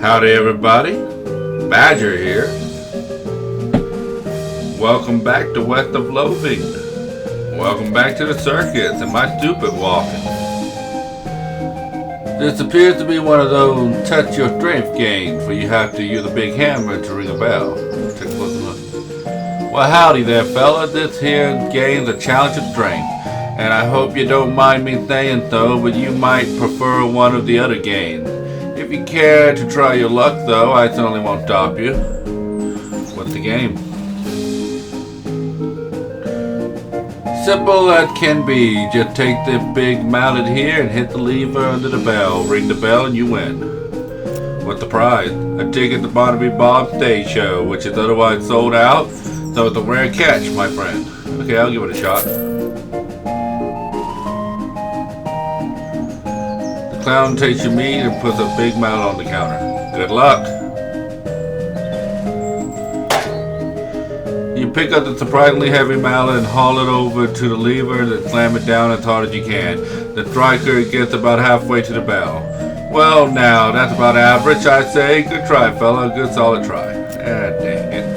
Howdy everybody, Badger here. Welcome back to West of Loathing. Welcome back to the circus and my stupid walking. This appears to be one of those touch your strength games where you have to use a big hammer to ring a bell. Take a closer look. Well, howdy there fella, this here game's a challenge of strength. And I hope you don't mind me saying so, but you might prefer one of the other games. If you care to try your luck though, I certainly won't stop you. What's the game? Simple as can be. Just take this big mallet here and hit the lever under the bell. Ring the bell and you win. What's the prize? A ticket to Barnaby Bob's stage show, which is otherwise sold out, so it's a rare catch, my friend. Okay, I'll give it a shot. The clown takes your meat and puts a big mallet on the counter. Good luck. You pick up the surprisingly heavy mallet and haul it over to the lever and slam it down as hard as you can. The striker gets about halfway to the bell. Well now, that's about average, I'd say. Good try, fella. Good solid try. Ah, dang it.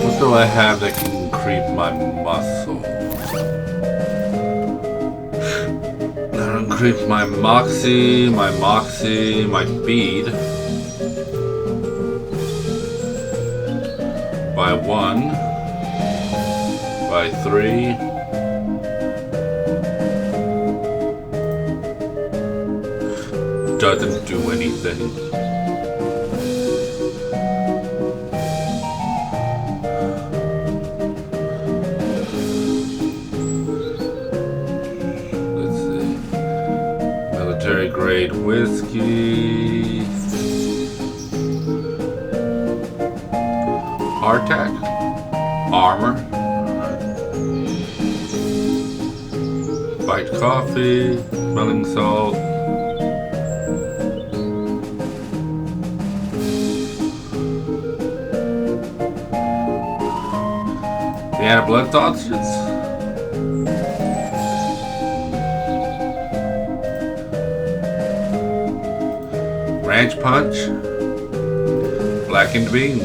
What do I have that can creep my muscle? Increase my moxie, my speed by 1, by 3, doesn't do anything. Military grade whiskey. Hardtack. Armor. White coffee. Smelling salt. Vienna blood sausages. Ranch punch, blackened bean,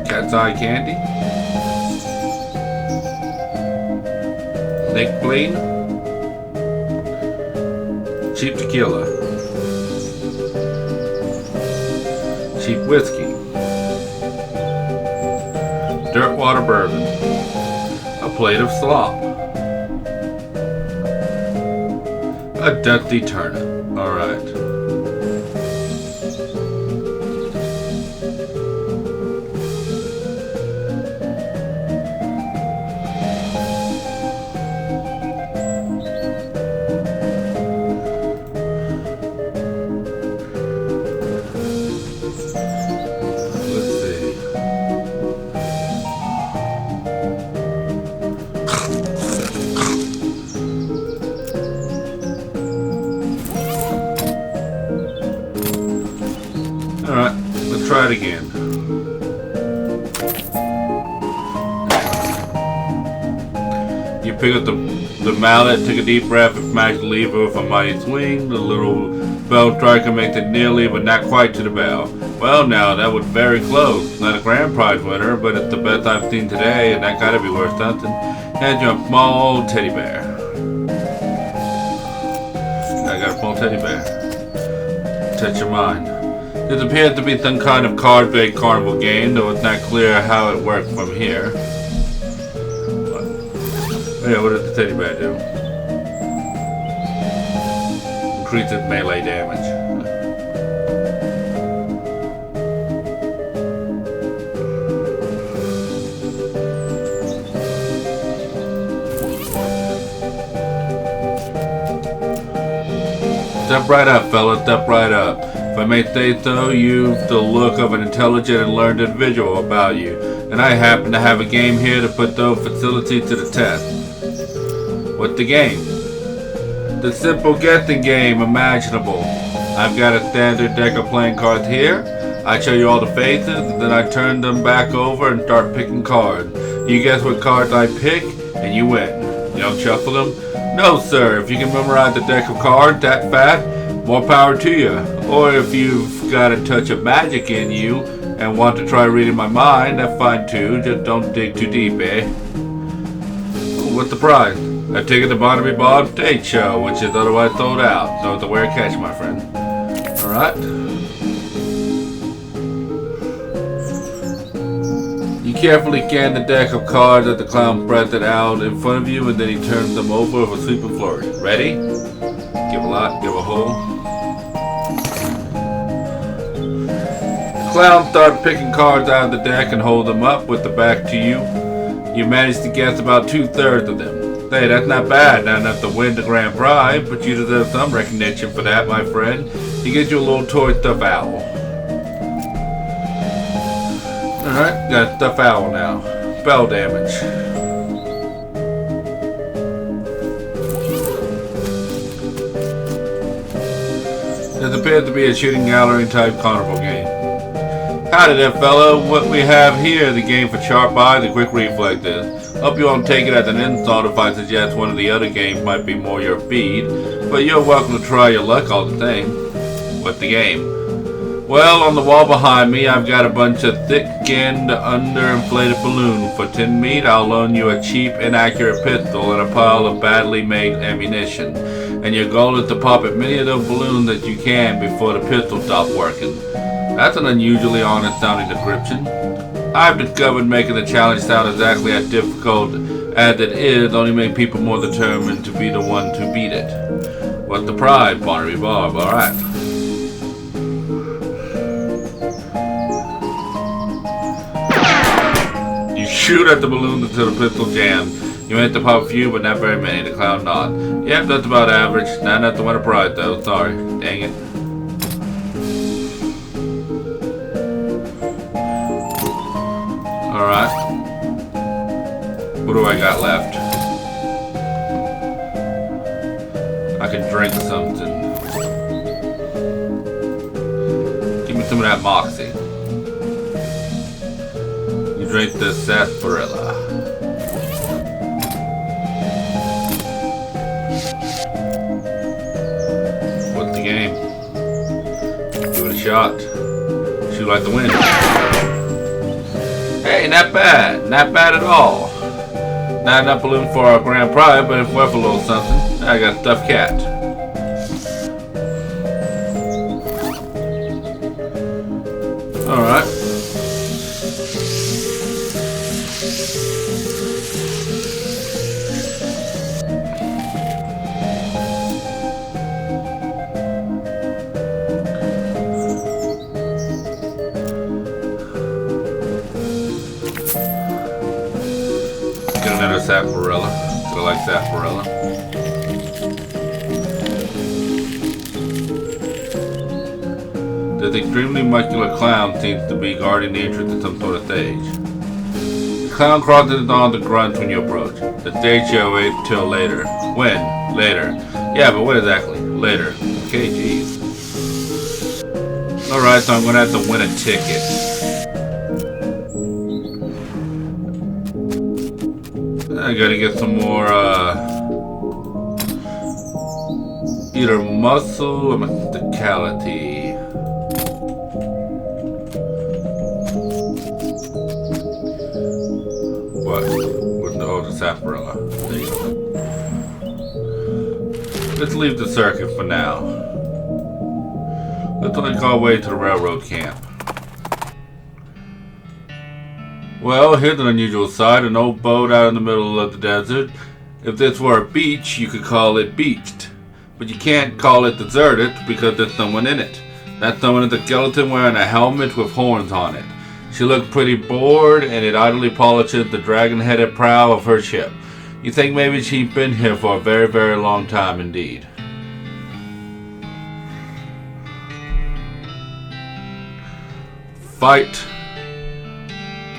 cat's eye candy, snake blade, cheap tequila, cheap whiskey, dirt water bourbon, a plate of slop. A dusty turnip. Alright. Let's see. Alright, let's try it again. You pick up the mallet, take a deep breath, and smash the lever with a mighty swing. The little bell striker makes it nearly, but not quite to the bell. Well now, that was very close. Not a grand prize winner, but it's the best I've seen today, and that gotta be worth something. Hand you a small teddy bear. I got a small teddy bear. Touch your mind. This appears to be some kind of card-based carnival game, though it's not clear how it works from here. Yeah, what does the teddy bear do? Increases melee damage. Step right up, fella, step right up. If I may say so, you've the look of an intelligent and learned individual about you, and I happen to have a game here to put those facilities to the test. What's the game? The simple guessing game imaginable. I've got a standard deck of playing cards here. I show you all the faces, and then I turn them back over and start picking cards. You guess what cards I pick, and you win. You don't shuffle them? No, sir. If you can memorize a deck of cards that fast, more power to you. Or if you've got a touch of magic in you and want to try reading my mind, that's fine too. Just don't dig too deep, eh? What's the prize? A ticket to Barnaby Bob's stage show, which is otherwise sold out. So it's a rare catch, my friend. Alright. You carefully scan the deck of cards that the clown spreads it out in front of you, and then he turns them over with a sweeping flourish. Ready? Give a lot, give a hole. The clown starts picking cards out of the deck and hold them up with the back to you. You manage to guess about 2/3 of them. Hey, that's not bad. Not enough to win the grand prize, but you deserve some recognition for that, my friend. He gives you a little toy stuffed owl. Alright, got a stuffed owl now. Spell damage. This appears to be a shooting gallery type carnival game. Howdy there, fella. What we have here is a game for sharp eyes and quick reflexes. Hope you won't take it as an insult if I suggest one of the other games might be more your speed, but you're welcome to try your luck all the same. What's the game? Well, on the wall behind me, I've got a bunch of thick-skinned, underinflated balloons. For 10 meat, I'll loan you a cheap, inaccurate pistol and a pile of badly made ammunition. And your goal is to pop as many of those balloons as you can before the pistol stops working. That's an unusually honest-sounding description. I've discovered making the challenge sound exactly as difficult as it is only make people more determined to be the one to beat it. What's the prize, Barnaby Bob? Alright. You shoot at the balloon until the pistol jams. You manage to pop a few, but not very many. The clown nods. Yep, that's about average. Not enough to win a prize, though. Sorry. Dang it. Alright. What do I got left? I can drink something. Give me some of that moxie. You drink this sarsaparilla. What's the game? Give it a shot. Shoot like the wind. Hey, not bad. Not bad at all. Not enough balloon for our grand prize, but it's worth a little something. I got a stuffed cat. Alright. Another sarsaparilla. I like sarsaparilla. This extremely muscular clown seems to be guarding the entrance to some sort of stage. The clown crosses his arms and grunts when you approach. The stage show ain't till later. When? Later. Yeah, but when exactly? Later. Okay, jeez. Alright, so I'm gonna have to win a ticket. I gotta get some more, either muscle or mysticality. What? With the sarsaparilla. Let's leave the circus for now. Let's make our way to the railroad camp. Well, here's an unusual sight, an old boat out in the middle of the desert. If this were a beach, you could call it beached. But you can't call it deserted because there's someone in it. That someone is a skeleton wearing a helmet with horns on it. She looked pretty bored, and it idly polishes the dragon-headed prow of her ship. You think maybe she's been here for a very, very long time indeed. Fight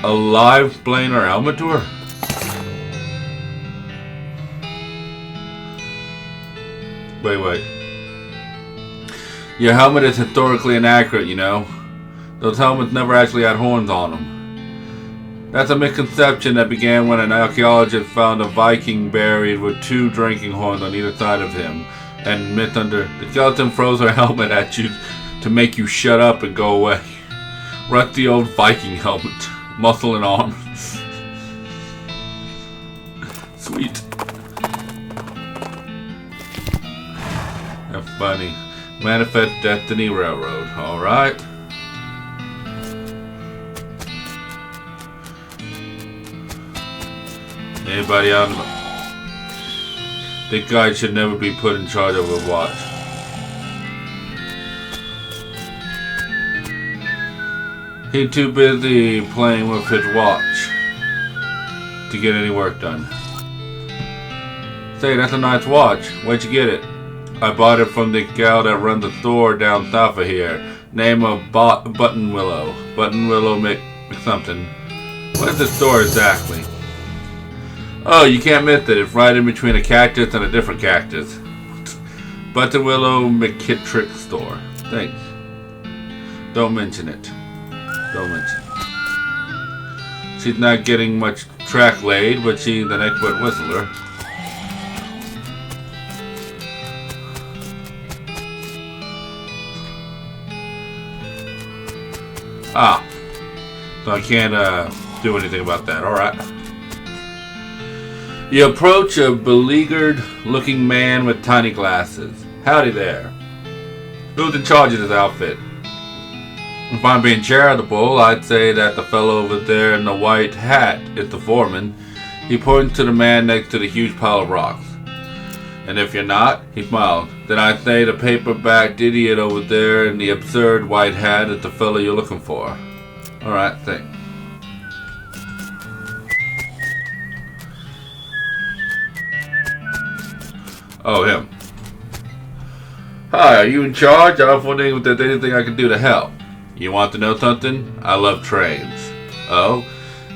a live plane or helmet to her? Wait. Your helmet is historically inaccurate, you know. Those helmets never actually had horns on them. That's a misconception that began when an archaeologist found a Viking buried with 2 drinking horns on either side of him, and the skeleton throws her helmet at you to make you shut up and go away. Rusty old Viking helmet, muscle and arm. Sweet. That's funny. Manifest Destiny Railroad. Alright. Anybody on? This guy should never be put in charge of a watch. He's too busy playing with his watch to get any work done. Say, that's a nice watch. Where'd you get it? I bought it from the gal that runs the store down south of here. Name of Button Willow. Button Willow something. Where's the store exactly? Oh, you can't miss it. It's right in between a cactus and a different cactus. Button Willow McKittrick store. Thanks. Don't mention it. Don't mention it. She's not getting much track laid, but she's an expert whistler. Ah, so I can't do anything about that. Alright. You approach a beleaguered looking man with tiny glasses. Howdy there. Who's in charge of this outfit? If I'm being charitable, I'd say that the fellow over there in the white hat is the foreman. He points to the man next to the huge pile of rocks. And if you're not, he smiled. Then I'd say the paper-backed idiot over there in the absurd white hat is the fellow you're looking for. Alright, thanks. Oh, him. Hi, are you in charge? I was wondering if there's anything I can do to help. You want to know something? I love trains. Oh?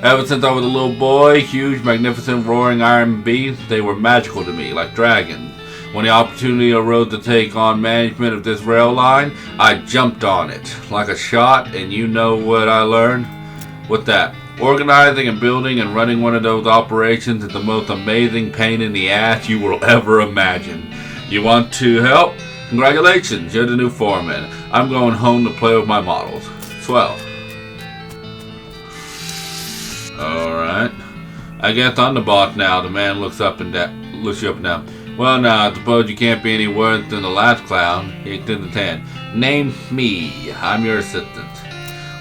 Ever since I was a little boy, huge, magnificent, roaring iron beasts, they were magical to me, like dragons. When the opportunity arose to take on management of this rail line, I jumped on it, like a shot, and you know what I learned? What's that? Organizing and building and running one of those operations is the most amazing pain in the ass you will ever imagine. You want to help? Congratulations, you're the new foreman. I'm going home to play with my models. Swell. Alright. I guess I'm the boss now. The man looks you up and down. Well, now, I suppose you can't be any worse than the last clown. He extends his hand. Name me. I'm your assistant.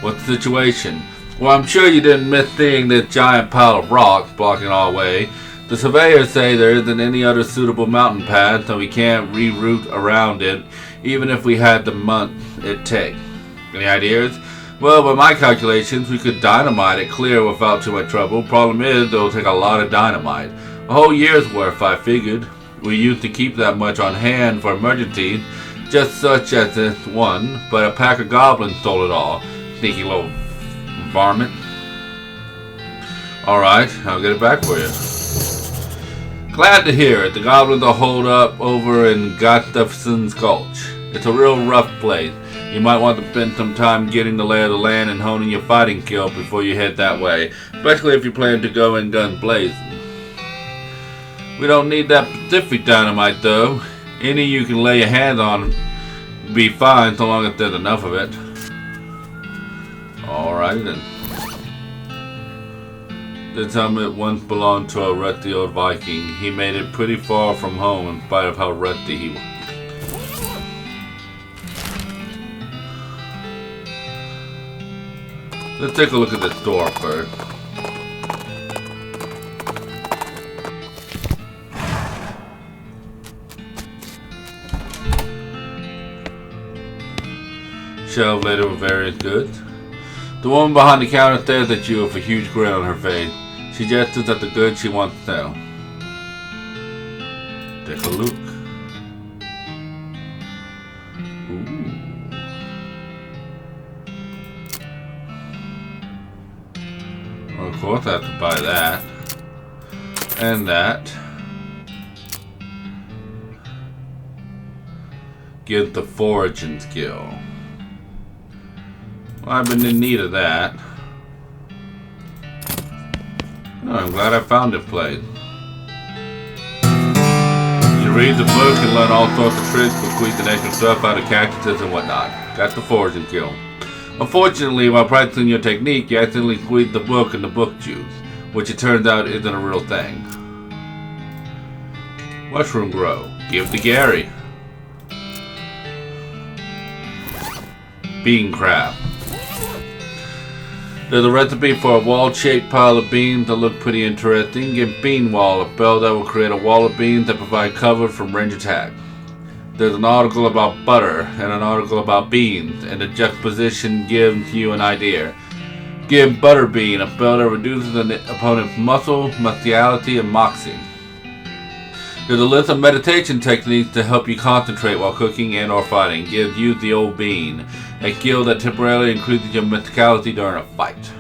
What's the situation? Well, I'm sure you didn't miss seeing this giant pile of rocks blocking our way. The surveyors say there isn't any other suitable mountain path, so we can't reroute around it, even if we had the month it takes. Any ideas? Well, by my calculations, we could dynamite it clear without too much trouble. Problem is, it'll take a lot of dynamite. A whole year's worth, I figured. We used to keep that much on hand for emergencies, just such as this one, but a pack of goblins stole it all. Sneaky little varmint. Alright, I'll get it back for you. Glad to hear it. The goblins are holed up over in Gustafson's Gulch. It's a real rough place. You might want to spend some time getting the lay of the land and honing your fighting skill before you head that way, especially if you plan to go in guns blazing. We don't need that specific dynamite though. Any you can lay your hands on will be fine so long as there's enough of it. Alright then. This helmet once belonged to a rusty old Viking. He made it pretty far from home in spite of how rusty he was. Let's take a look at this door first. Shelves laden with various goods. The woman behind the counter stares at you with a huge grin on her face. She gestures at the goods she wants to sell. Take a look. Ooh. Well, of course I have to buy that. And that. Get the foraging skill. Well, I've been in need of that. Oh, I'm glad I found it place. You read the book and learn all sorts of tricks, bequeath the extra stuff out of cactuses and whatnot. Got the foraging skill. Unfortunately, while practicing your technique, you accidentally squeezed the book and the book juice, which it turns out isn't a real thing. Mushroom grow. Give to Gary. Bean crab. There's a recipe for a wall-shaped pile of beans that look pretty interesting. Give bean wall a spell that will create a wall of beans that provide cover from range attack. There's an article about butter and an article about beans, and the juxtaposition gives you an idea. Give Butterbean a spell that reduces an opponent's muscle, muscularity, and moxie. There's a list of meditation techniques to help you concentrate while cooking and or fighting. Gives you the old bean, a skill that temporarily increases your muscularity during a fight.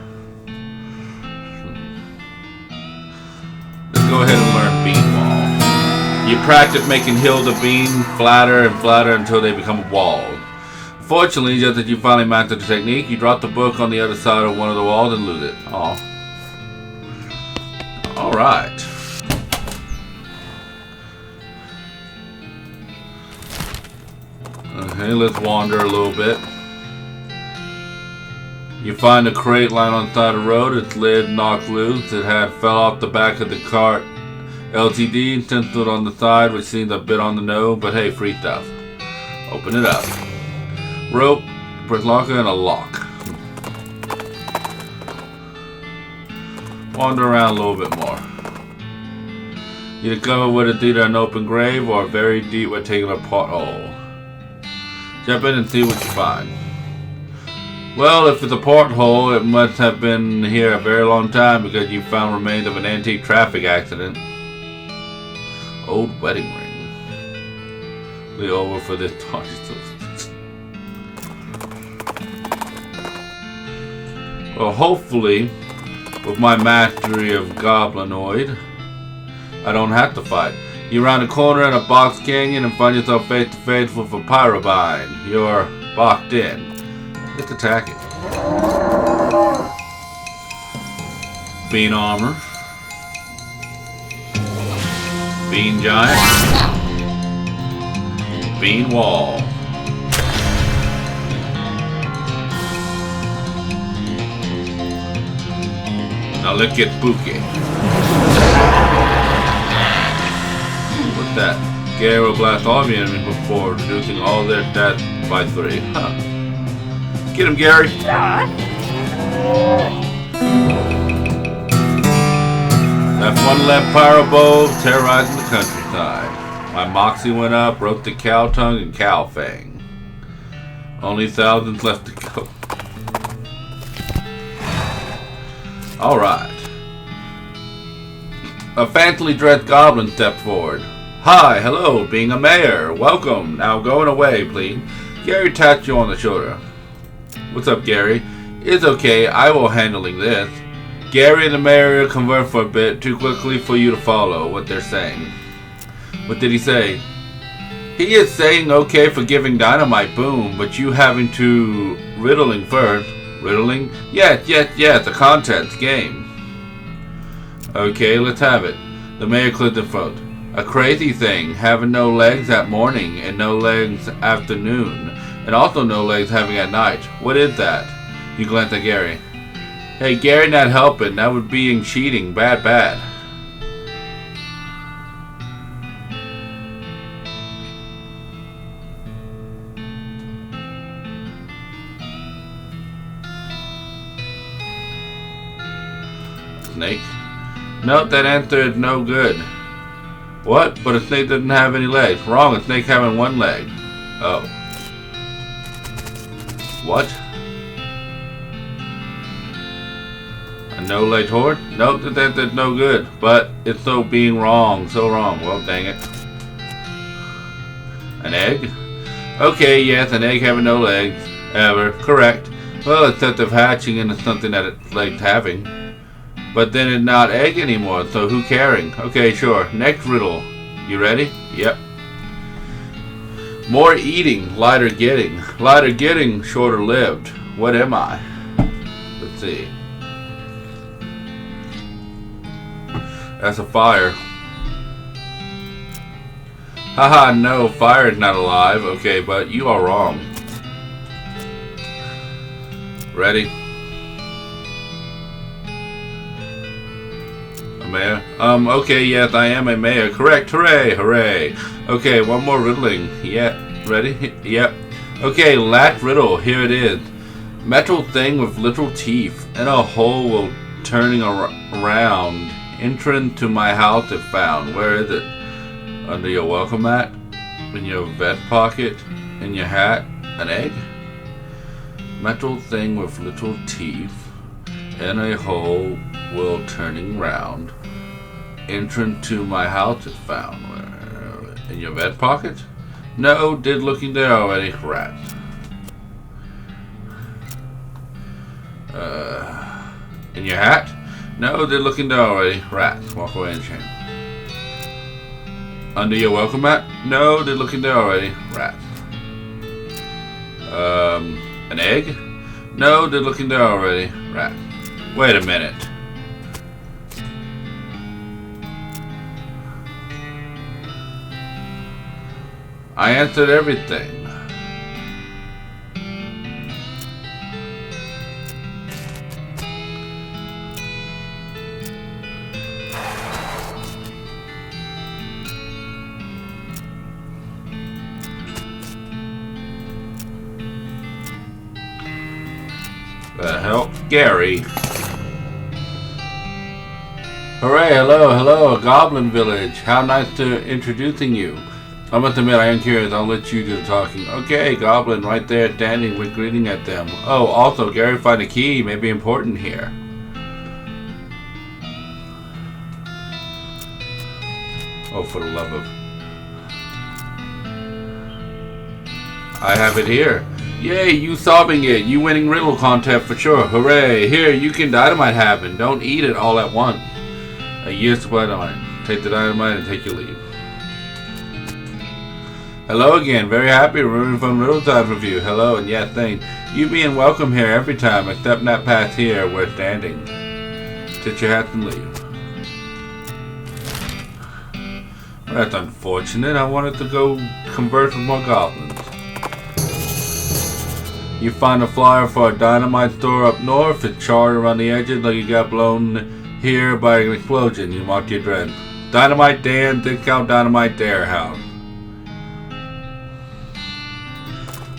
Let's go ahead and learn bean wall. You practice making hills of beans flatter and flatter until they become walls. Fortunately, just as you finally mastered the technique, you drop the book on the other side of one of the walls and lose it. Aw. Alright. Okay, let's wander a little bit. You find a crate lying on the side of the road. Its lid knocked loose. It had fell off the back of the cart. LTD stenciled on the side, which seems a bit on the nose, but hey, free stuff. Open it up. Rope, press locker, and a lock. Wander around a little bit more. You discover what is either an open grave or a very deep rectangular pothole. Jump in and see what you find. Well, if it's a porthole, it must have been here a very long time because you found remains of an antique traffic accident. Old wedding ring. Be over for this talk. Well, hopefully, with my mastery of Goblinoid, I don't have to fight. You round a corner in a box canyon and find yourself face to face with a pyrobine. You're boxed in. Let's attack it. Bean armor. Bean giant. Bean wall. Now let's get spooky. What's that? Gary will blast all of the enemies before reducing all their stats by 3. Huh. Get him, Gary. Left one left pyro bow terrorizing the countryside. My moxie went up, broke the cow tongue and cow fang. Only thousands left to go. Alright. A fancily dressed goblin stepped forward. Hi, hello, being a mayor. Welcome. Now going away, please. Gary tapped you on the shoulder. What's up, Gary? It's okay, I will handling this. Gary and the mayor conversed for a bit, too quickly for you to follow what they're saying. What did he say? He is saying okay for giving dynamite boom, but you having to riddling first. Riddling? Yes, a contest game. Okay, let's have it. The mayor clicked the phone. A crazy thing, having no legs at morning and no legs afternoon, and also no legs having at night. What is that? You glanced at Gary. Hey, Gary not helping. That would be cheating. Bad. Snake? Nope, that answer is no good. What? But a snake doesn't have any legs. Wrong, a snake having one leg. Oh. What? A no-legged horse? Nope, that's no good. But it's so being wrong. So wrong. Well, dang it. An egg? Okay, yes, an egg having no legs. Ever. Correct. Well, except of hatching into something that it's legs having. But then it's not egg anymore, so who caring? Okay, sure. Next riddle. You ready? Yep. More eating, lighter getting. Lighter getting, shorter lived. What am I? Let's see. That's a fire. Haha, no, fire is not alive. Okay, but you are wrong. Ready? A mayor? Okay, yes, I am a mayor. Correct, hooray, hooray. Okay, one more riddling. Yeah, ready? Yep. Okay, last riddle, here it is. Metal thing with little teeth, and a hole will turning around. Entrance to my house if found. Where is it? Under your welcome mat? In your vest pocket? In your hat? An egg? Metal thing with little teeth, and a hole will turning round. Entrance to my house if found. Where? In your vest pocket? No, did looking there already. Rat. In your hat? No, they're looking there already. Rat. Walk away and shame. Under your welcome mat? No, they're looking there already. Rat. An egg? No, they're looking there already. Rat. Wait a minute. I answered everything. The hell? Gary. Hooray, hello, Goblin Village. How nice to introducing you. I must admit, I am curious. I'll let you do the talking. Okay, Goblin, right there, standing with greeting at them. Oh, also, Gary found a key. May be important here. Oh, for the love of... I have it here. Yay, you solving it. You winning riddle contest for sure. Hooray. Here, you can dynamite have it. Don't eat it all at once. A year's supply of dynamite. Take the dynamite and take your leave. Hello again. Very happy remembering from riddle time review. Hello, and yes, thanks. You being welcome here every time, except that path here we're standing. Take your hat and leave. Well, that's unfortunate. I wanted to go converse with more goblins. You find a flyer for a dynamite store up north. It's charred around the edges like you got blown here by an explosion. You mark your address. Dynamite Dan, discount dynamite dare house.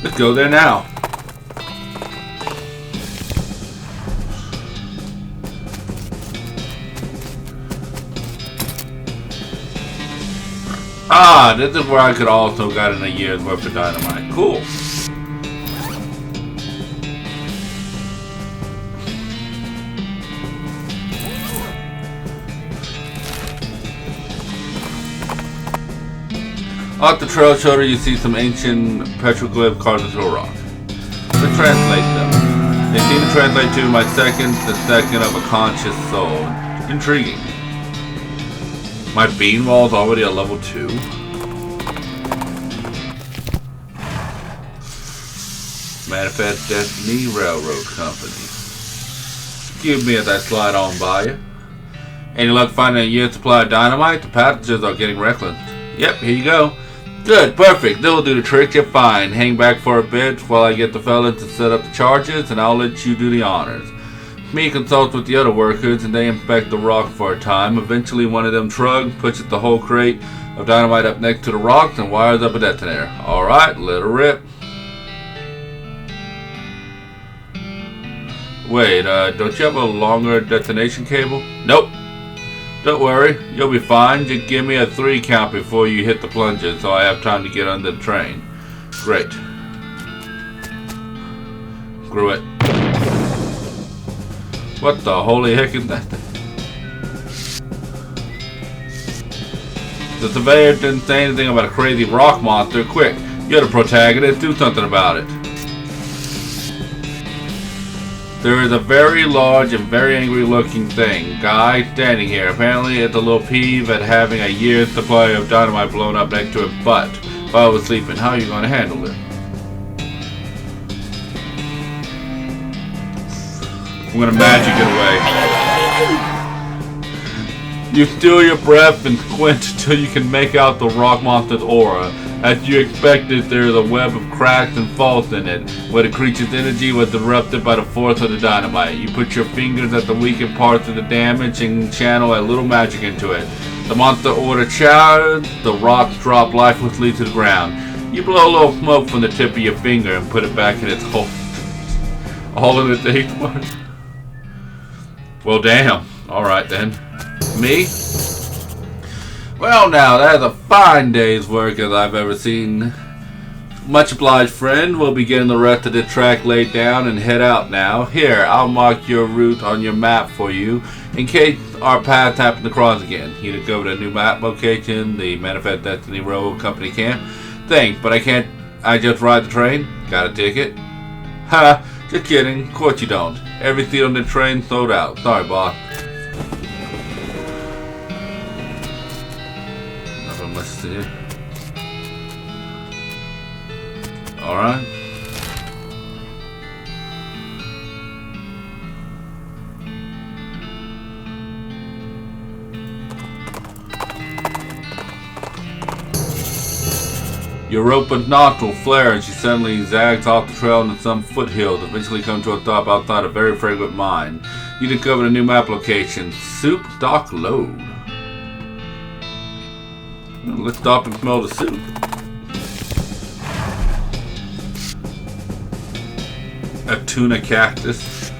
Let's go there now. Ah, this is where I could also got in a year's worth of dynamite. Cool. Off the trail shoulder, you see some ancient petroglyph carved into a rock. Let's translate them. They seem to translate to the second of a conscious soul. Intriguing. My bean wall is already a level 2. Manifest Destiny Railroad Company. Excuse me as I slide on by you. Any luck finding a year's supply of dynamite? The passengers are getting reckless. Yep, here you go. Good, perfect. That'll do the trick. You're fine. Hang back for a bit while I get the fellas to set up the charges, and I'll let you do the honors. Me consults with the other workers, and they inspect the rock for a time. Eventually, one of them trucks pushes the whole crate of dynamite up next to the rocks and wires up a detonator. Alright, let her rip. Wait, don't you have a longer detonation cable? Nope. Don't worry, you'll be fine. Just give me a 3 count before you hit the plunger so I have time to get under the train. Great. Screw it. What the holy heck is that? The surveyor didn't say anything about a crazy rock monster. Quick, you're the protagonist. Do something about it. There is a very large and very angry looking guy standing here. Apparently it's a little peeve at having a year's supply of dynamite blown up next to his butt. If I was sleeping, how are you going to handle it? I'm going to magic it away. You steal your breath and squint until you can make out the rock monster's aura. As you expected, there is a web of cracks and faults in it, where the creature's energy was disrupted by the force of the dynamite. You put your fingers at the weakened parts of the damage and channel a little magic into it. The monster aura shatters, the rocks drop lifelessly to the ground. You blow a little smoke from the tip of your finger and put it back in its hole. All in a day's work. Well, damn. Alright then. Me? Well, now, that's a fine day's work as I've ever seen. Much obliged, friend. We'll be getting the rest of the track laid down and head out now. Here, I'll mark your route on your map for you in case our paths happen to cross again. You to go to a new map location, the Manifest Destiny Road Company camp. Thanks, but I can't. I just ride the train? Got a ticket? Ha! Just kidding. Of course you don't. Every seat on the train sold out. Sorry, boss. Let's see. Alright. Your rope and knot will flare as you suddenly zags off the trail into some foothills, eventually come to a stop outside a very fragrant mine. You discover a new map location. Soup Dock Load. Let's stop and smell the soup. A tuna cactus.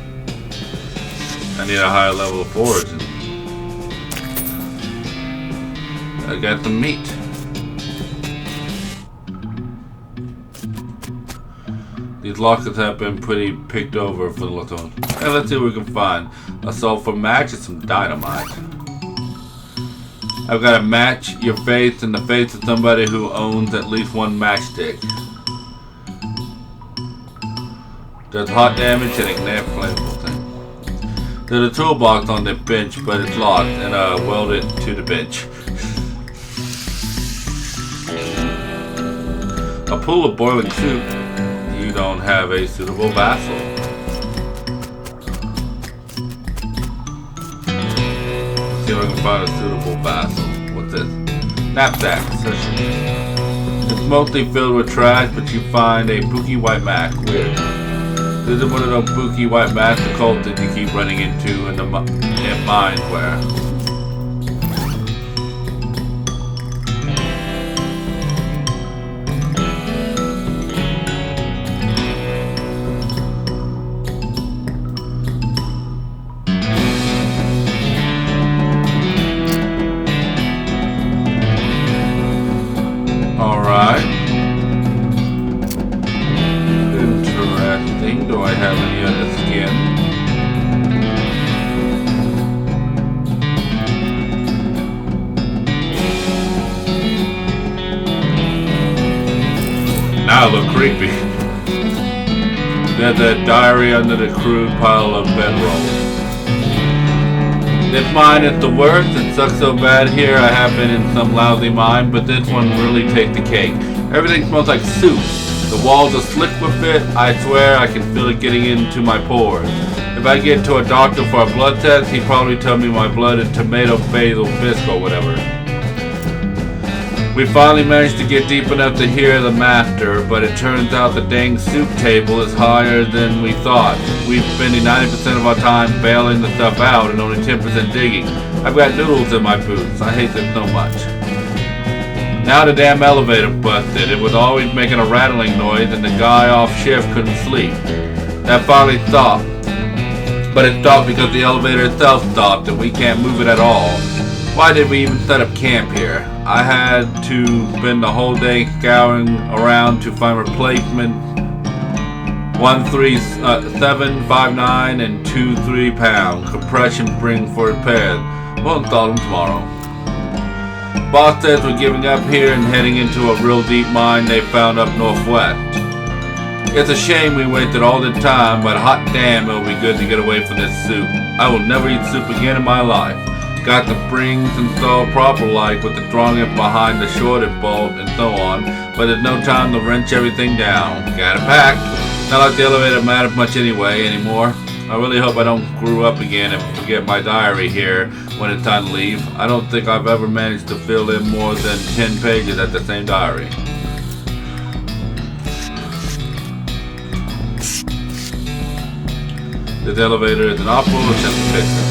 I need a higher level of foraging. I got the meat. These lockets have been pretty picked over for the little. Hey, let's see what we can find. A sulfur match and some dynamite. I've got to match your face and the face of somebody who owns at least one matchstick. Does hot damage and ignite flammable thing. There's a toolbox on the bench, but it's locked, and weld it to the bench. A pool of boiling soup. You don't have a suitable vessel. See if I can find a suitable vessel. What's this? Knapsack. It's mostly filled with trash, but you find a pooky white mask. Weird. This is one of those pooky white masks the cult that you keep running into in the mines where. Alright. Interesting. Do I have any other skin? Now I look creepy. There's a diary under the crude pile of bedrolls. This mine is the worst. It sucks so bad here. I have been in some lousy mine, but this one really takes the cake. Everything smells like soup. The walls are slick with it. I swear I can feel it getting into my pores. If I get to a doctor for a blood test, he'd probably tell me my blood is tomato basil bisque or whatever. We finally managed to get deep enough to hear the master, but it turns out the dang soup table is higher than we thought. We're spending 90% of our time bailing the stuff out and only 10% digging. I've got noodles in my boots. I hate this so much. Now the damn elevator busted. It was always making a rattling noise and the guy off shift couldn't sleep. That finally stopped. But it stopped because the elevator itself stopped and we can't move it at all. Why did we even set up camp here? I had to spend the whole day scouring around to find replacement 13759 and 23 pound compression spring for repairs. We'll install them tomorrow. Boss says we're giving up here and heading into a real deep mine they found up northwest. It's a shame we wasted all the time, but hot damn, it'll be good to get away from this soup. I will never eat soup again in my life. Got the springs installed proper like with the drawing behind the shorted bolt and so on, but there's no time to wrench everything down. Got it packed. Not like the elevator matters much anymore. I really hope I don't screw up again and forget my diary here when it's time to leave. I don't think I've ever managed to fill in more than 10 pages at the same diary. This elevator is inoperable except to fix it.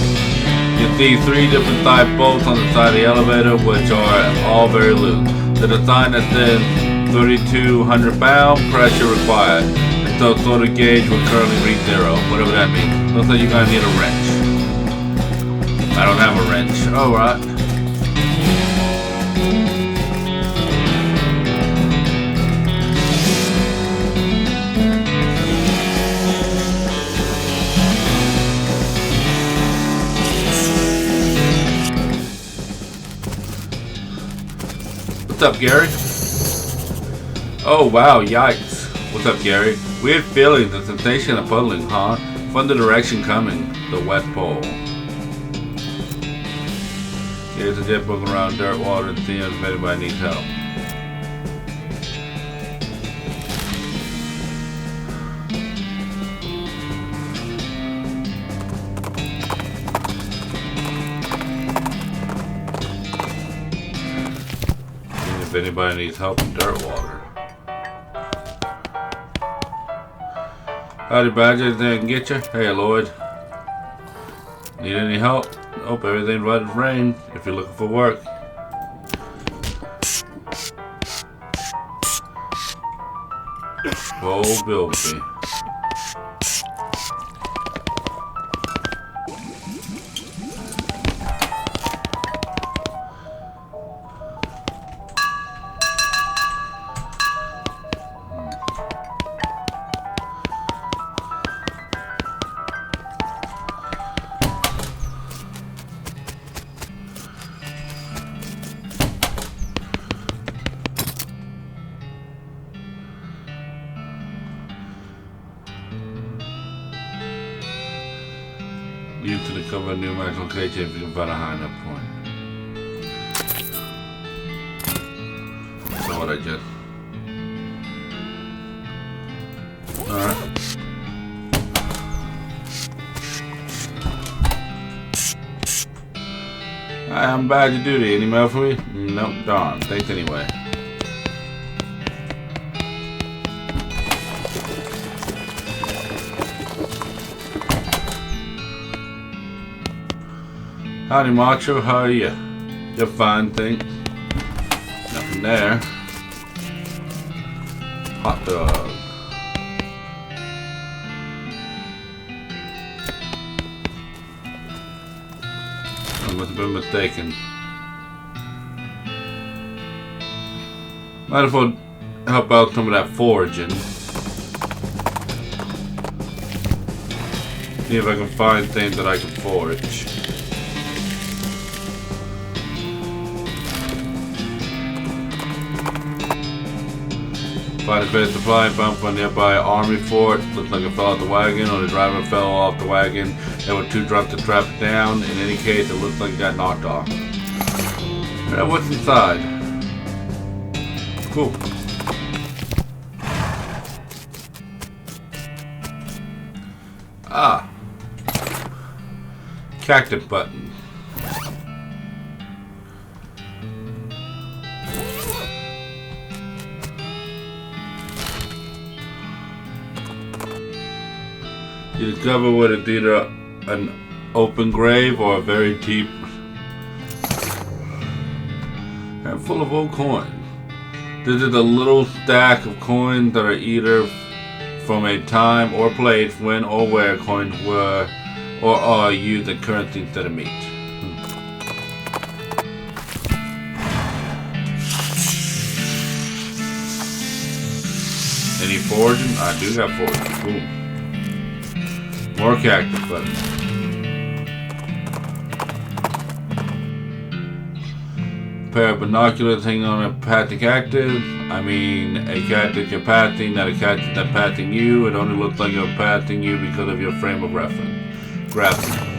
You can see 3 different type bolts on the side of the elevator, which are all very loose. There's a sign that says 3,200 pound pressure required. And so sort of gauge will currently read 0, whatever that means. Looks like you're gonna need a wrench. I don't have a wrench. Alright. What's up, Gary? Oh wow, yikes. What's up, Gary? Weird feeling, the sensation of puddling, huh? From the direction coming, the West Pole. Here's a jet looking around dirt, water, and seeing if anybody needs help. If anybody needs help in dirt water. Howdy, Badger. Anything I can get you? Hey, Lloyd. Need any help? Hope everything's right as rain if you're looking for work. Oh, Bilby. Use to discover a new match location if you can find a high enough point. So what I just. Alright. Hi, I'm Badger Duty. Any mail for me? Nope, darn. Thanks anyway. Howdy, Macho. How are you? You're fine, thanks. Nothing there. Hot dog. I must have been mistaken. Might as well help out some of that foraging. See if I can find things that I can forage. Find a credit supply and found from a nearby army fort. Looks like it fell out the wagon, or the driver fell off the wagon. They were too drunk to trap it down. In any case, it looks like it got knocked off. Now, what's inside? Cool. Ah. Cactus button. You discover what is either an open grave or a very deep and full of old coins. This is a little stack of coins that are either from a time or place when or where coins were or are used as currency instead of meat. Any foraging? I do have foraging. Cool. More cactus buttons. Pair of binoculars hanging on a passing cactus. I mean, a cactus you're passing, not a cactus that's passing you. It only looks like you're passing you because of your frame of reference. Grab them.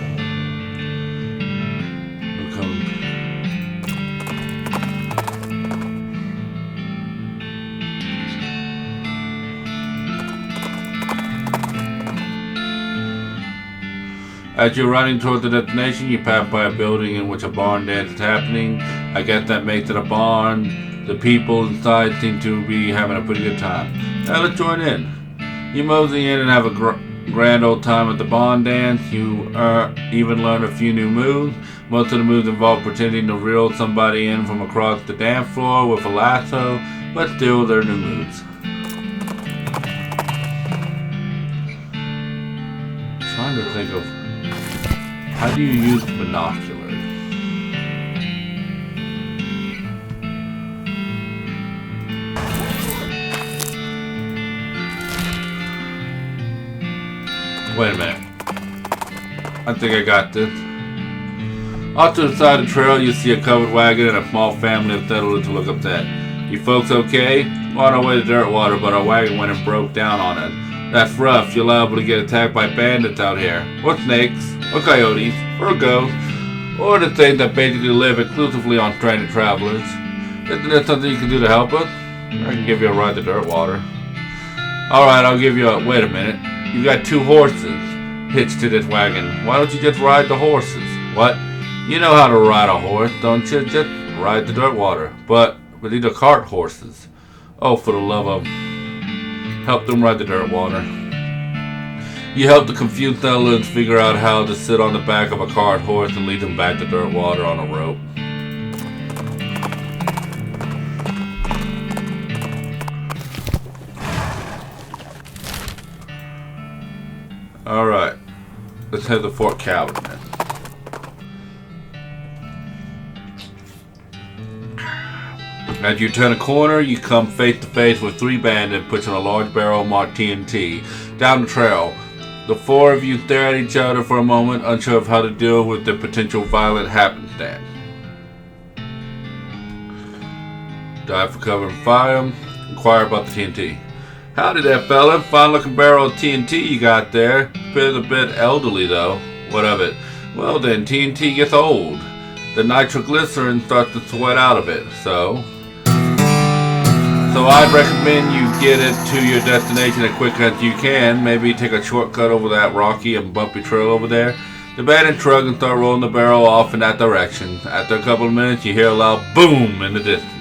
As you're running toward the destination, you pass by a building in which a barn dance is happening. I guess that makes it a barn. The people inside seem to be having a pretty good time. Now let's join in. You mosey in and have a grand old time at the barn dance. You even learn a few new moves. Most of the moves involve pretending to reel somebody in from across the dance floor with a lasso, but still they're new moves. Trying to think of how do you use binoculars? Wait a minute. I think I got this. Off to the side of the trail, you see a covered wagon and a small family have settled to look upset. You folks okay? We're on our way to Dirtwater, but our wagon went and broke down on us. That's rough. You're liable to get attacked by bandits out here. Or snakes. Or coyotes. Or ghosts. Or the things that basically live exclusively on stranded travelers. Isn't there something you can do to help us? I can give you a ride to Dirtwater. Alright, I'll give you a... Wait a minute. You got 2 horses hitched to this wagon. Why don't you just ride the horses? What? You know how to ride a horse, don't you? Just ride the Dirtwater. But these are cart horses. Oh, for the love of... Help them ride the Dirtwater. You help the confused settlers figure out how to sit on the back of a cart horse and lead them back to Dirtwater on a rope. Alright. Let's head to Fort Calvin then. As you turn a corner, you come face to face with 3 bandits pushing a large barrel marked TNT down the trail. The 4 of you stare at each other for a moment, unsure of how to deal with the potential violent happenstance. Dive for cover and fire. Inquire about the TNT. Howdy there, fella. Fine looking barrel of TNT you got there. Appears a bit elderly though. What of it? Well then, TNT gets old. The nitroglycerin starts to sweat out of it, so I'd recommend you get it to your destination as quick as you can. Maybe take a shortcut over that rocky and bumpy trail over there. The bandit shrug and start rolling the barrel off in that direction. After a couple of minutes, you hear a loud boom in the distance.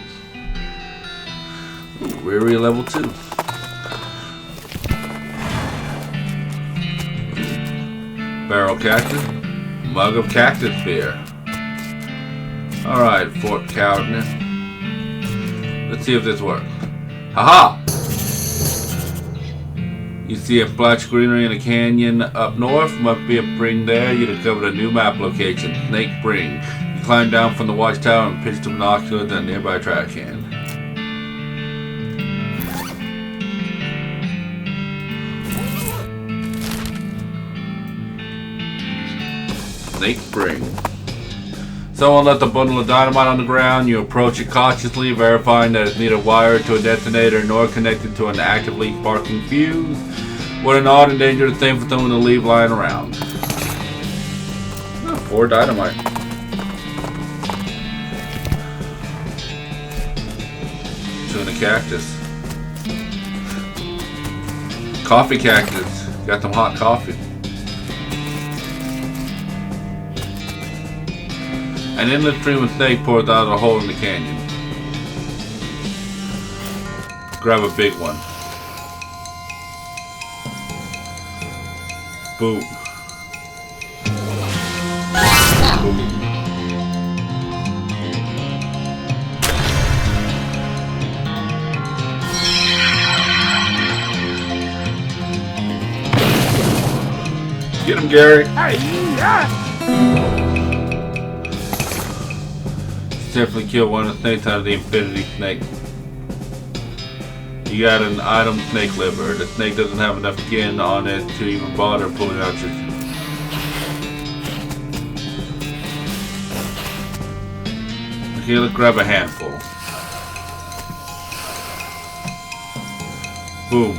Ooh, we're level 2. Barrel cactus. Mug of cactus beer. Alright, Fort Cowardness. Let's see if this works. Haha! You see a splash of greenery in a canyon up north. Must be a spring there. You discovered a new map location, Snake Spring. You climb down from the watchtower and pitch the binoculars at a nearby trash can. Snake Spring. Someone left a bundle of dynamite on the ground. You approach it cautiously, verifying that it's neither wired to a detonator nor connected to an actively sparking fuse. What an odd and dangerous thing for someone to leave lying around. Oh, 4 dynamite. Tuna cactus. Coffee cactus. Got some hot coffee. An endless stream of snake pours out of a hole in the canyon. Grab a big one. Boom. Boom. Get him, Gary. Definitely kill one of the snakes out of the infinity snake. You got an item snake liver. The snake doesn't have enough skin on it to even bother pulling out your... Okay, let's grab a handful. Boom.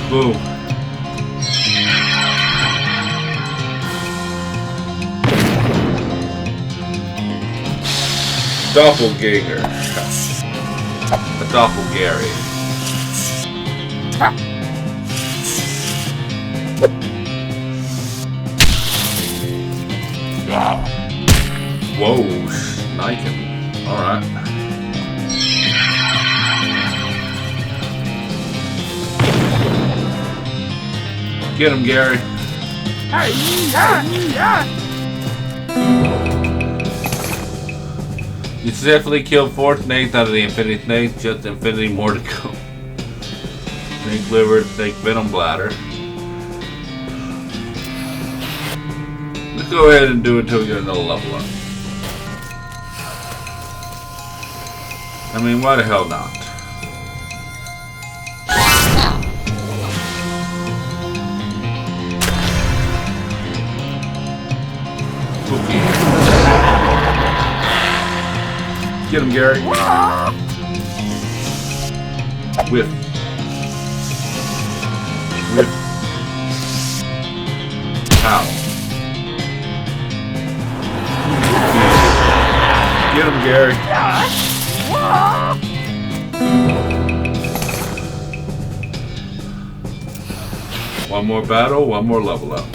Boom. Boom. Doppelganger. A doppelgary. Whoa, sniking. Alright. Get him, Gary. You successfully killed 4 snakes out of the Infinity Snake. Just infinity more to go. Snake liver, snake venom bladder. Let's go ahead and do it until we get another level up. I mean, why the hell not? Get him, Gary. Whiff. Whiff. Pow. Get him, Gary. One more battle, one more level up.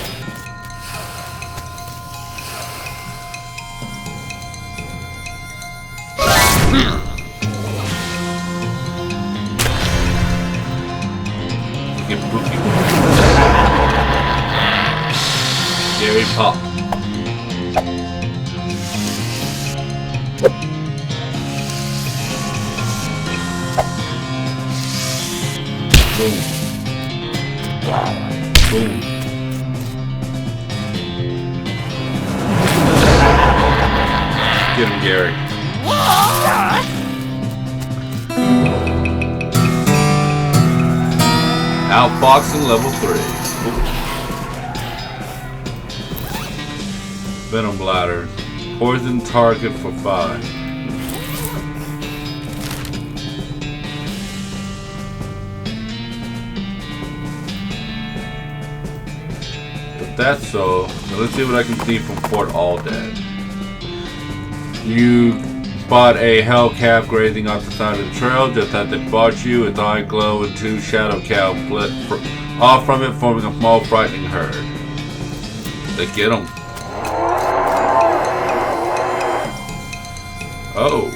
Get spooky. Gary pop. Boom. Boom. Get him, Gary. Outboxing level 3. Ooh. Venom bladder. Poison target for 5. But that's so. Now let's see what I can see from Fort Aldead. You spot a hellcat grazing off the side of the trail. Just as it spots you, its eye glow and 2 shadow cows split off from it, forming a small frightening herd. They get them. Oh.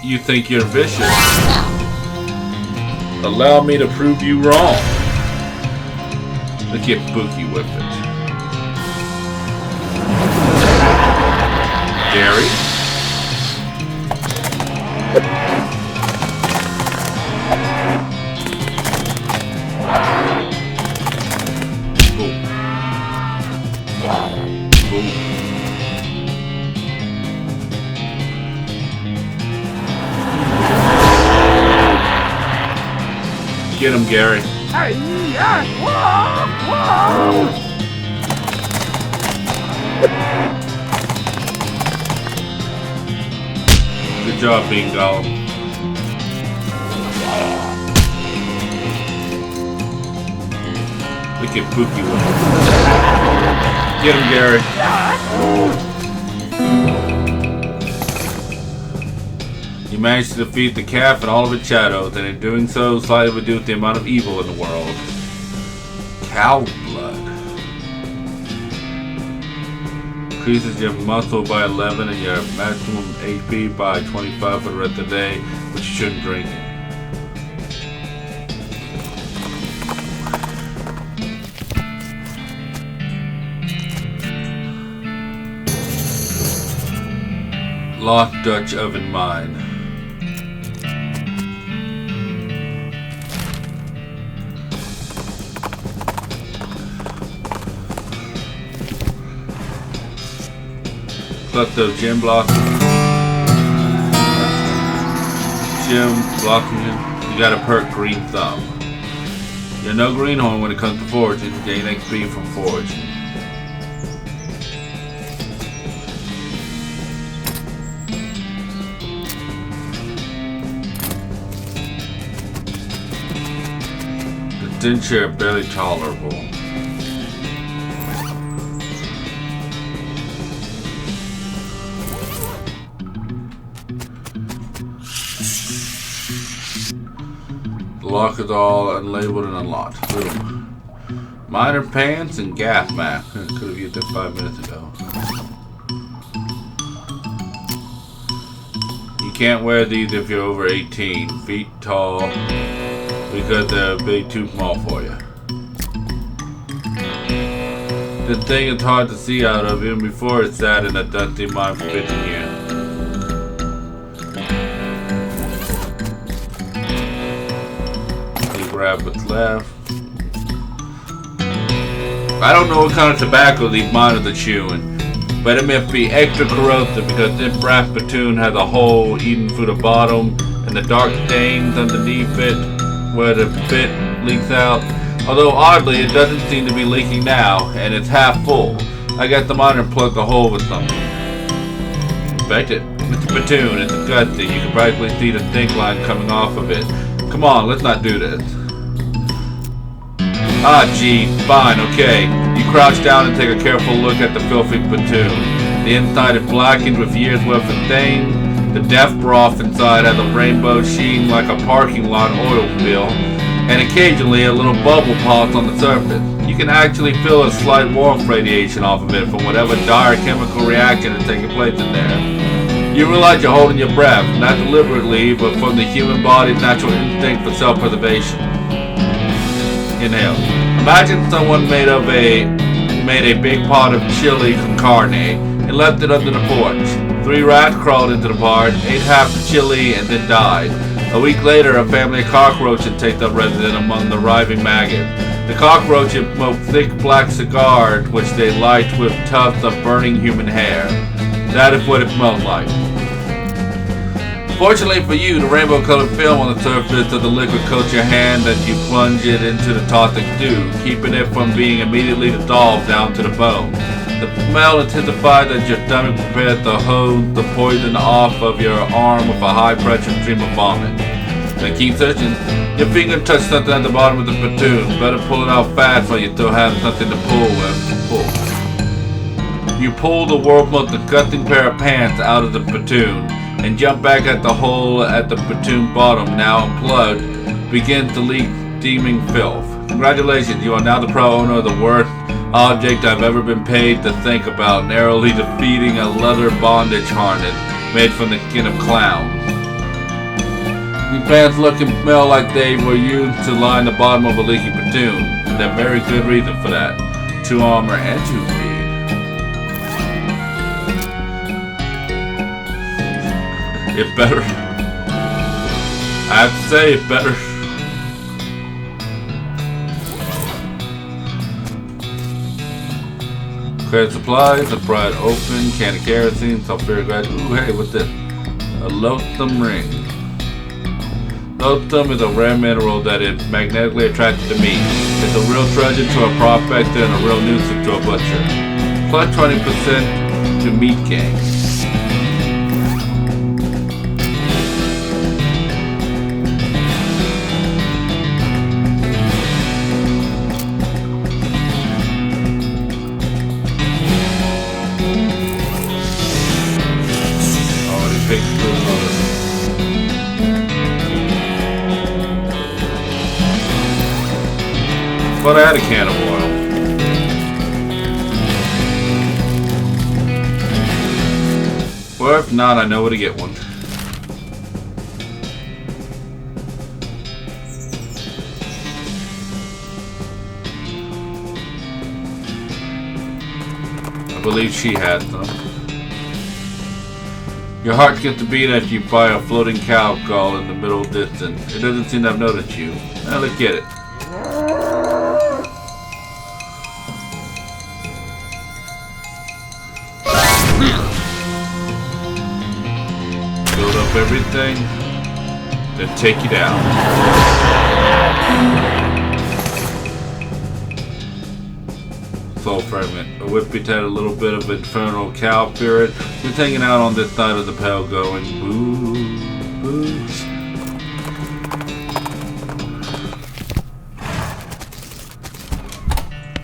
You think you're vicious? Allow me to prove you wrong. Let's get spooky with it. Gary? Boom. Boom. Get him, Gary. Good job, being Gollum. Look at Pookie with him. Get him, Gary. You managed to defeat the calf and all of its shadows, and in doing so, slightly reduced the amount of evil in the world. Cow blood. Increases your muscle by 11 and your maximum HP by 25 for the rest of the day, but you shouldn't drink it. Lost Dutch oven mine. Cluster of gem blocks. Gem blocking him. You got a perk green thumb. You're no greenhorn when it comes to foraging. Gain XP from foraging. Denture barely tolerable. The lock is all unlabeled and unlocked. Boom. Minor pants and gas mask. Could have used that 5 minutes ago. You can't wear these if you're over 18 feet tall because they're way too small for you. The thing is hard to see out of even before it sat in a dusty mine for 15 years. You grab what's left. I don't know what kind of tobacco these miners are chewing, but it must be extra corrosive because this brass spittoon has a hole eaten through the bottom and the dark stains underneath it where the bit leaks out. Although oddly, it doesn't seem to be leaking now, and it's half full. I guess the miner plugged the hole with something. Inspect it. It's a spittoon. It's disgusting. You can practically see the stink line coming off of it. Come on, let's not do this. Ah, gee, fine, okay. You crouch down and take a careful look at the filthy spittoon. The inside is blackened with years' worth of stains. The death broth inside has a rainbow sheen like a parking lot oil spill, and occasionally a little bubble pops on the surface. You can actually feel a slight warmth radiation off of it from whatever dire chemical reaction is taking place in there. You realize you're holding your breath, not deliberately, but from the human body's natural instinct for self-preservation. Inhale. Imagine someone made a big pot of chili con carne and left it under the porch. 3 rats crawled into the pot, ate half the chili, and then died. A week later, a family of cockroaches takes up residence among the writhing maggots. The cockroaches smoke thick black cigars, which they light with tufts of burning human hair. That is what it smells like. Fortunately for you, the rainbow-colored film on the surface of the liquid coats your hand as you plunge it into the toxic stew, keeping it from being immediately dissolved down to the bone. The smell intensifies as your stomach prepares to hose the poison off of your arm with a high-pressure stream of vomit. Then keep searching. Your finger touched something at the bottom of the spittoon. Better pull it out fast while you still have something to pull with. You pull the world's most disgusting pair of pants out of the spittoon and jump back at the hole at the spittoon bottom, now unplugged, begins to leak steaming filth. Congratulations, you are now the proud owner of the worst object I've ever been paid to think about, narrowly defeating a leather bondage harness made from the skin of clowns. These pants look and smell like they were used to line the bottom of a leaky spittoon. There's very good reason for that. 2 armor and 2 speed. It's better. I have to say, it's better. Credit supplies, a fried open, can of kerosene, sulfuric acid. Ooh, hey, what's this? A Loathing ring. Loathing is a rare mineral that is magnetically attracted to meat. It's a real treasure to a prospector and a real nuisance to a butcher. Plus 20% to meat gang. But I had a can of oil. Well, if not, I know where to get one. I believe she had some. Your heart gets to beat as you fire a floating cow call in the middle distance. It doesn't seem to have noticed you. Now let's get it. Build up everything, then take you down. Soul fragment. A whippet had a little bit of infernal cow spirit. Just hanging out on this side of the pale going boo, boo.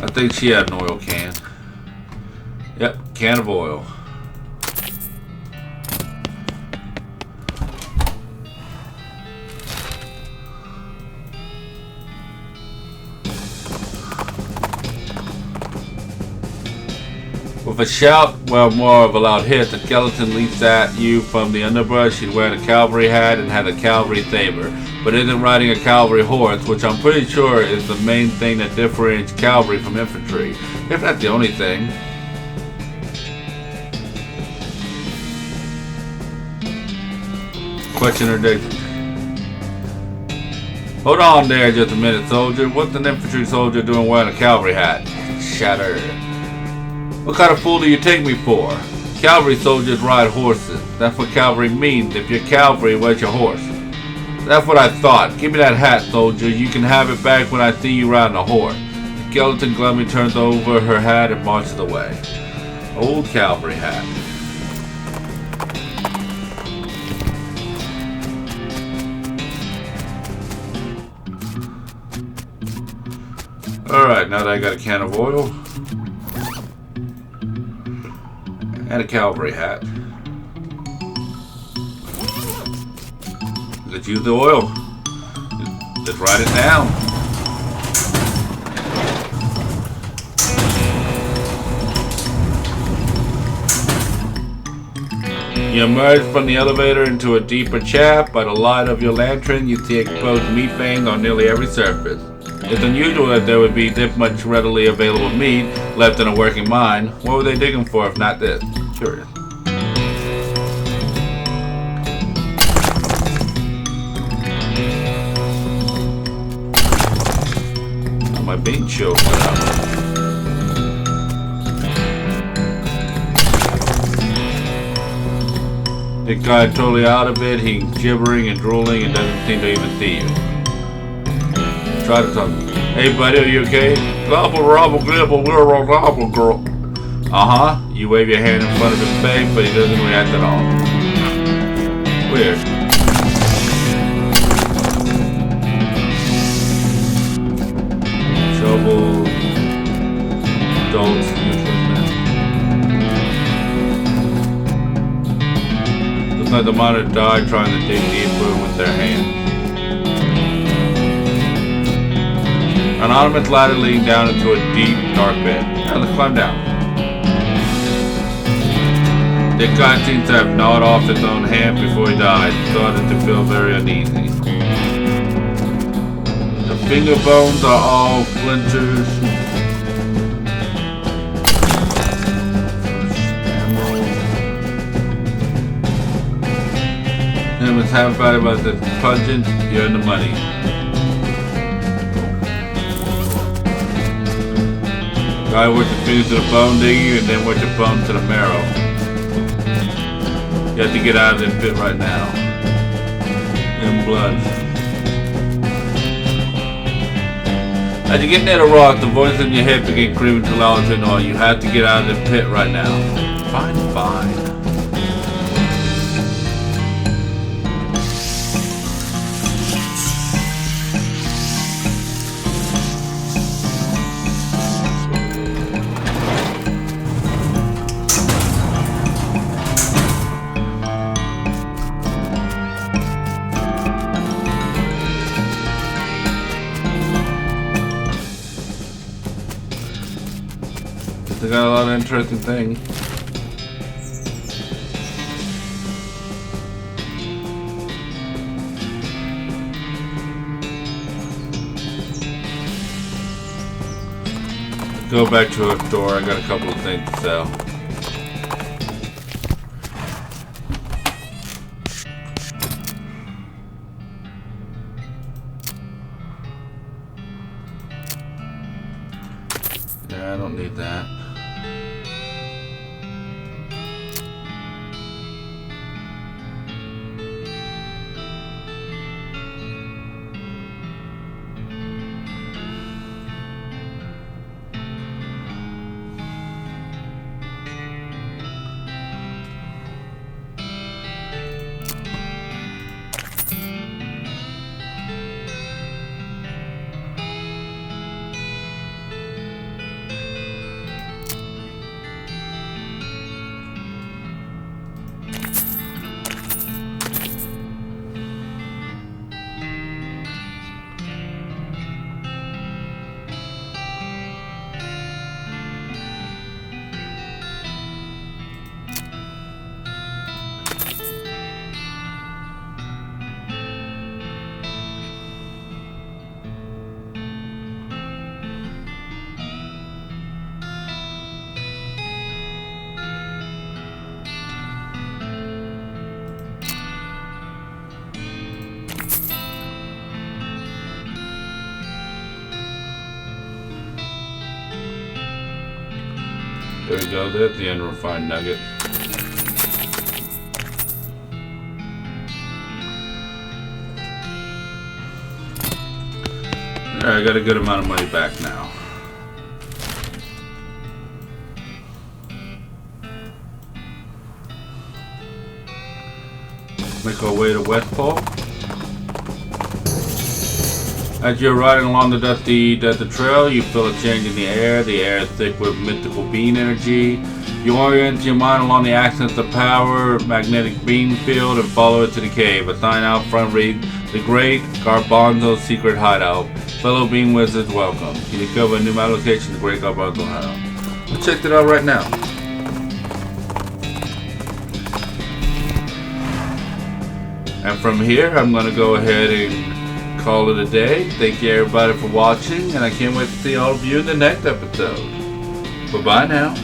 I think she had an oil can. Yep, can of oil. Of a shout, well, more of a loud hit, the skeleton leaps at you from the underbrush. He's wearing a cavalry hat and had a cavalry saber, but isn't riding a cavalry horse, which I'm pretty sure is the main thing that differentiates cavalry from infantry, if not the only thing. Question or diction? Hold on there just a minute, soldier. What's an infantry soldier doing wearing a cavalry hat? Shatter. What kind of fool do you take me for? Cavalry soldiers ride horses. That's what cavalry means. If you're cavalry, where's your horse? That's what I thought. Give me that hat, soldier. You can have it back when I see you riding a horse. The skeleton glumly turns over her hat and marches away. Old cavalry hat. Alright, now that I got a can of oil and a cavalry hat, let's use the oil. Let's write it down. You emerge from the elevator into a deeper shaft. By the light of your lantern, you see exposed meat fangs on nearly every surface. It's unusual that there would be this much readily available meat left in a working mine. What were they digging for if not this? Curious. Oh, my bean shield went up. This guy totally out of it. He's gibbering and drooling and doesn't seem to even see you. Try to talk. Hey buddy, are you okay? Gobble robble glibble girl gobble girl. Uh-huh. You wave your hand in front of his face, but he doesn't react at all. Weird. Shovel. Adults usually men. Looks like the miner died trying to dig deeper with their hands. An ornament ladder leading down into a deep, dark pit. Now let's climb down. This guy seems to have gnawed off his own hand before he died. Started to feel very uneasy. The finger bones are all splinters. Him is half body about the pungent. You're in the money. Guy works your fingers to the bone digging and then work your bone to the marrow. You have to get out of this pit right now. In blood. As you get near the rock, the voice in your head begins screaming too loud to annoy you. You have to get out of this pit right now. Fine, fine. They got a lot of interesting things. Let's go back to a store. I got a couple of things to sell. Yeah, I don't need that. There we go, there's the unrefined nugget. Alright, I got a good amount of money back now. Make our way to Westpole. As you're riding along the dusty desert trail, you feel a change in the air. The air is thick with mystical beam energy. You orient your mind along the axis of power, magnetic beam field, and follow it to the cave. A sign out front reads, "The Great Garbanzo's Secret Hideout. Fellow beam wizards, welcome. You discover a new map location, the Great Garbanzo Hideout." Let's check it out right now. And from here, I'm going to go ahead and call it a day. Thank you everybody for watching, and I can't wait to see all of you in the next episode. Bye-bye now.